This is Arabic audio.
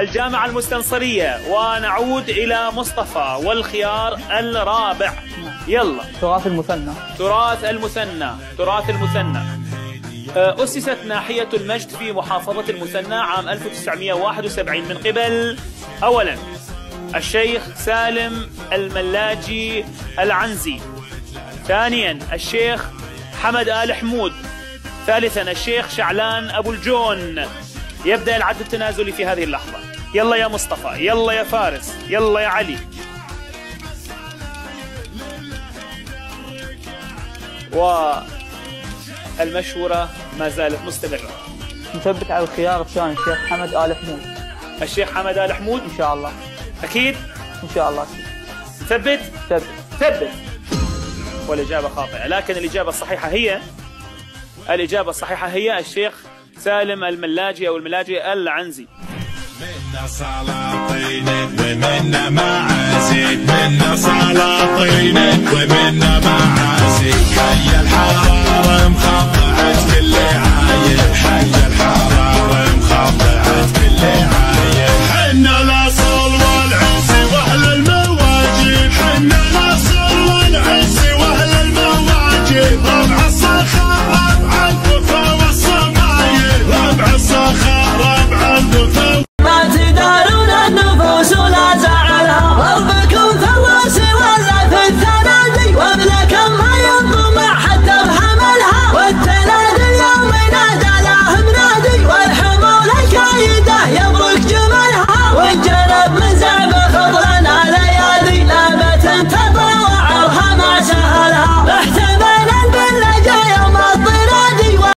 الجامعة المستنصرية. ونعود إلى مصطفى والخيار الرابع. يلا. تراث المثنى. تراث المثنى. تراث المثنى. أسست ناحية المجد في محافظة المثنى عام 1971 من قبل أولا الشيخ سالم الملاجي العنزي، ثانيا الشيخ حمد آل حمود، ثالثا الشيخ شعلان أبو الجون. يبدأ العد التنازلي في هذه اللحظة. يلا يا مصطفى، يلا يا فارس، يلا يا علي. والمشورة ما زالت مستمرة. نثبت على الخيار الثاني الشيخ حمد آل حمود. الشيخ حمد آل حمود إن شاء الله. أكيد؟ إن شاء الله أكيد. ثبت؟ ثبت. ثبت. والإجابة خاطئة، لكن الإجابة الصحيحة هي الشيخ سالم الملاجي أو الملاجي العنزي. منا سلاطين ومنا معازي، منا سلاطين ومنا معازي، حي الحرارة